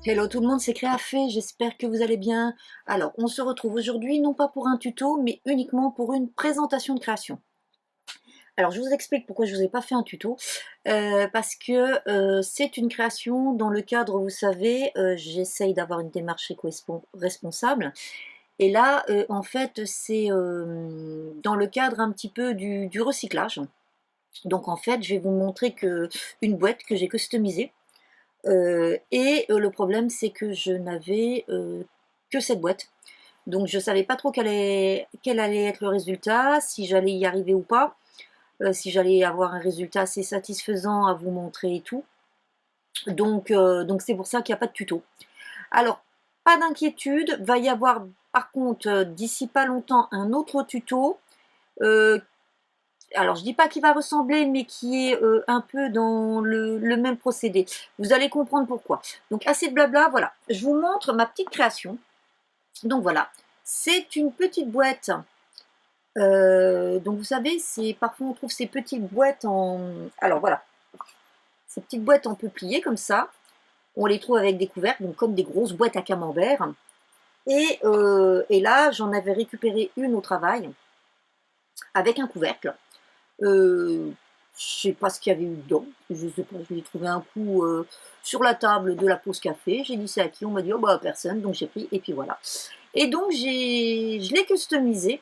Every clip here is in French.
Hello tout le monde, c'est Créafait, j'espère que vous allez bien. Alors, on se retrouve aujourd'hui non pas pour un tuto, mais uniquement pour une présentation de création. Alors, je vous explique pourquoi je ne vous ai pas fait un tuto. Parce que c'est une création dans le cadre, vous savez, j'essaye d'avoir une démarche éco-responsable. Et là, en fait, c'est dans le cadre un petit peu du recyclage. Donc, en fait, je vais vous montrer une boîte que j'ai customisée. Le problème, c'est que je n'avais que cette boîte. Donc je ne savais pas trop quel allait être le résultat, si j'allais y arriver ou pas, si j'allais avoir un résultat assez satisfaisant à vous montrer et tout. Donc c'est pour ça qu'il n'y a pas de tuto. Alors, pas d'inquiétude, va y avoir par contre d'ici pas longtemps un autre tuto. euh, alors, je dis pas qu'il va ressembler, mais qui est un peu dans le même procédé. Vous allez comprendre pourquoi. Donc, assez de blabla, voilà. Je vous montre ma petite création. Donc, voilà. C'est une petite boîte. Donc, vous savez, parfois on trouve ces petites boîtes en... Alors, voilà. Ces petites boîtes en peuplier, comme ça. On les trouve avec des couvercles, donc comme des grosses boîtes à camembert. Et là, j'en avais récupéré une au travail, avec un couvercle. Je sais pas ce qu'il y avait eu dedans. Je sais pas, je l'ai trouvé un coup sur la table de la pause café. J'ai dit c'est à qui? On m'a dit oh bah personne, donc j'ai pris et puis voilà. Et donc je l'ai customisé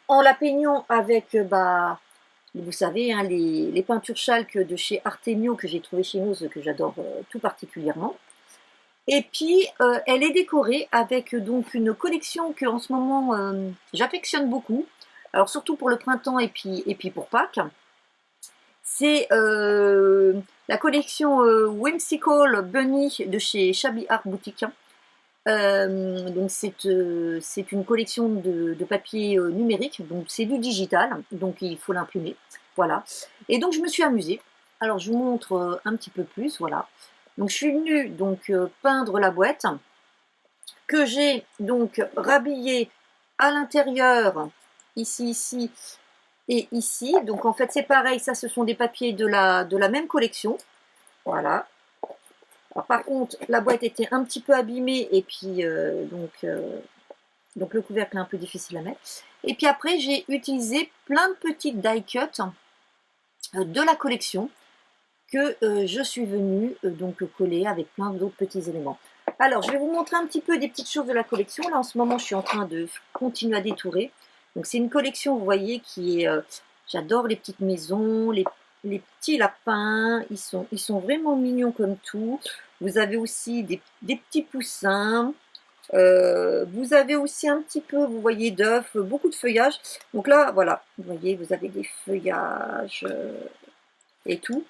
en la peignant avec bah vous savez hein, les peintures chalk de chez Artemio que j'ai trouvé chez Nose que j'adore tout particulièrement. Et puis elle est décorée avec donc une collection que en ce moment j'affectionne beaucoup. Alors surtout pour le printemps et puis pour Pâques. C'est la collection Whimsical Bunny de chez Shabby Art Boutique. Donc c'est une collection de papier numérique, donc c'est du digital, donc il faut l'imprimer. Voilà. Et donc je me suis amusée. Alors je vous montre un petit peu plus, voilà. Donc je suis venue donc peindre la boîte que j'ai donc rhabillée à l'intérieur, ici, et ici. Donc en fait c'est pareil, ça ce sont des papiers de la même collection. Voilà. Alors, par contre, la boîte était un petit peu abîmée et puis donc le couvercle est un peu difficile à mettre. Et puis après, j'ai utilisé plein de petites die cuts de la collection que je suis venue donc coller avec plein d'autres petits éléments. Alors, je vais vous montrer un petit peu des petites choses de la collection. Là, en ce moment, je suis en train de continuer à détourer. Donc, c'est une collection, vous voyez, qui est... j'adore les petites maisons, les petits lapins. Ils sont vraiment mignons comme tout. Vous avez aussi des petits poussins. Vous avez aussi un petit peu, vous voyez, d'œufs, beaucoup de feuillage. Donc là, voilà, vous voyez, vous avez des feuillages et tout.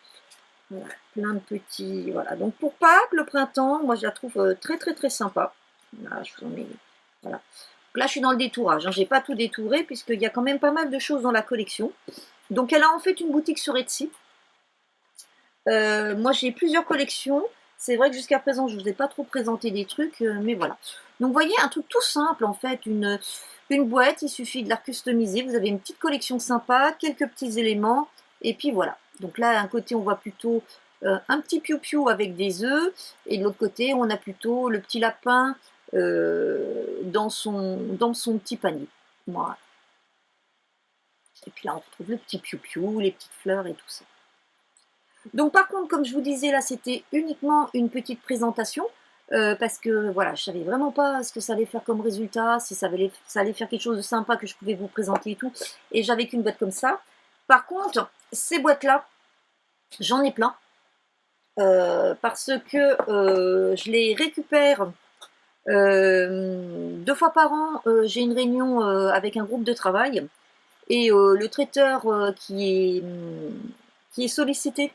Voilà, plein de petits. Voilà. Donc pour Pâques, le printemps, moi je la trouve très très très sympa. Là, je vous en mets. Voilà. Donc là, je suis dans le détourage. Hein. J'ai pas tout détouré puisqu'il y a quand même pas mal de choses dans la collection. Donc elle a en fait une boutique sur Etsy. Moi j'ai plusieurs collections. C'est vrai que jusqu'à présent, je ne vous ai pas trop présenté des trucs, mais voilà. Donc vous voyez, un truc tout simple en fait, une boîte, il suffit de la customiser. Vous avez une petite collection sympa, quelques petits éléments, et puis voilà. Donc là, d'un côté, on voit plutôt un petit piou-piou avec des œufs, et de l'autre côté, on a plutôt le petit lapin dans son petit panier. Voilà. Et puis là, on retrouve le petit piou-piou, les petites fleurs et tout ça. Donc par contre, comme je vous disais, là, c'était uniquement une petite présentation. Parce que voilà, je savais vraiment pas ce que ça allait faire comme résultat, si ça allait faire quelque chose de sympa que je pouvais vous présenter et tout. Et j'avais qu'une boîte comme ça. Par contre, ces boîtes-là, j'en ai plein. Parce que je les récupère 2 fois par an. J'ai une réunion avec un groupe de travail. Et le traiteur qui est sollicité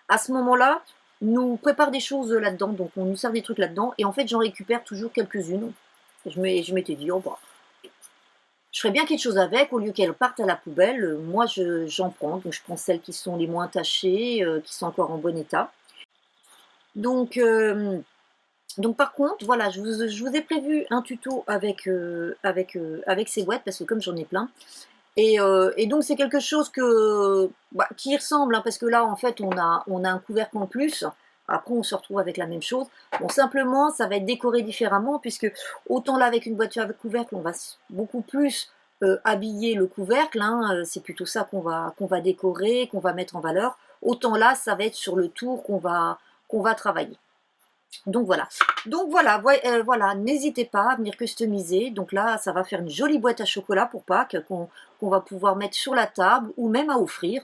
à ce moment-là, nous prépare des choses là-dedans, donc on nous sert des trucs là-dedans, et en fait j'en récupère toujours quelques-unes. Je m'étais dit, oh bah, je ferais bien quelque chose avec, au lieu qu'elles partent à la poubelle, moi j'en prends, donc je prends celles qui sont les moins tachées, qui sont encore en bon état. Donc, donc par contre, voilà, je vous ai prévu un tuto avec ces boîtes, parce que comme j'en ai plein, et donc c'est quelque chose qui ressemble, hein, parce que là en fait on a un couvercle en plus, Après, on se retrouve avec la même chose. Bon, simplement, ça va être décoré différemment, puisque autant là, avec une boîte à couvercle, on va beaucoup plus habiller le couvercle. Hein, c'est plutôt ça qu'on va décorer, qu'on va mettre en valeur. Autant là, ça va être sur le tour qu'on va travailler. Donc voilà, voilà, n'hésitez pas à venir customiser. Donc là, ça va faire une jolie boîte à chocolat pour Pâques qu'on va pouvoir mettre sur la table ou même à offrir.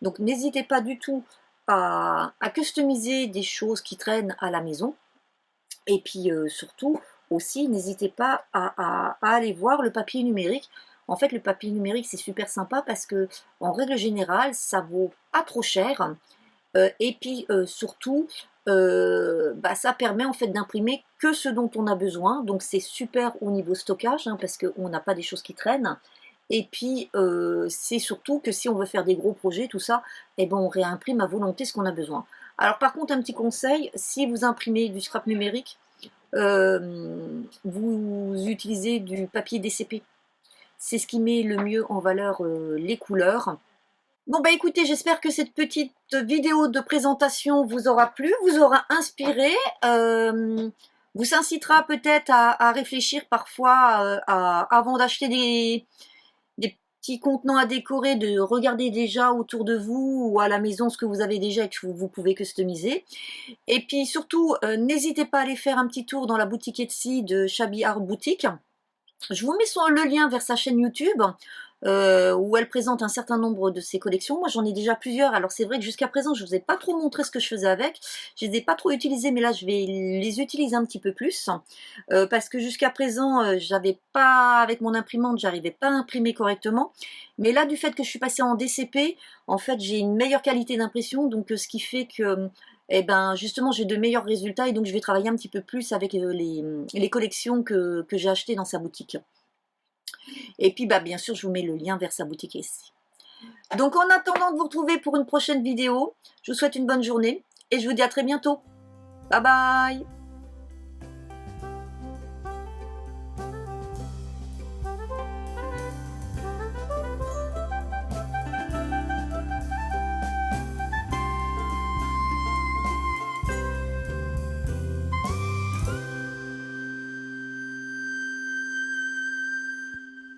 Donc n'hésitez pas du tout à customiser des choses qui traînent à la maison. Et puis surtout aussi, n'hésitez pas à aller voir le papier numérique. En fait, le papier numérique, c'est super sympa parce que en règle générale, ça vaut pas trop cher. Et puis surtout, ça permet en fait d'imprimer que ce dont on a besoin. Donc c'est super au niveau stockage, hein, parce qu'on n'a pas des choses qui traînent. Et puis c'est surtout que si on veut faire des gros projets, tout ça, eh ben, on réimprime à volonté ce qu'on a besoin. Alors par contre, un petit conseil, si vous imprimez du scrap numérique, vous utilisez du papier DCP. C'est ce qui met le mieux en valeur les couleurs. Bon bah écoutez, j'espère que cette petite vidéo de présentation vous aura plu, vous aura inspiré, vous incitera peut-être à réfléchir parfois avant d'acheter des petits contenants à décorer, de regarder déjà autour de vous ou à la maison ce que vous avez déjà et que vous pouvez customiser. Et puis surtout, n'hésitez pas à aller faire un petit tour dans la boutique Etsy de Shabby Art Boutique. Je vous mets sur le lien vers sa chaîne YouTube où elle présente un certain nombre de ses collections. Moi j'en ai déjà plusieurs, alors c'est vrai que jusqu'à présent je ne vous ai pas trop montré ce que je faisais avec, je ne les ai pas trop utilisés, mais là je vais les utiliser un petit peu plus parce que jusqu'à présent j'avais pas, avec mon imprimante, j'arrivais pas à imprimer correctement, mais là du fait que je suis passée en DCP, en fait j'ai une meilleure qualité d'impression, donc ce qui fait que eh ben, justement, j'ai de meilleurs résultats et donc je vais travailler un petit peu plus avec les collections que j'ai achetées dans sa boutique. Et puis, bien sûr, je vous mets le lien vers sa boutique ici. Donc, en attendant de vous retrouver pour une prochaine vidéo, je vous souhaite une bonne journée et je vous dis à très bientôt. Bye bye!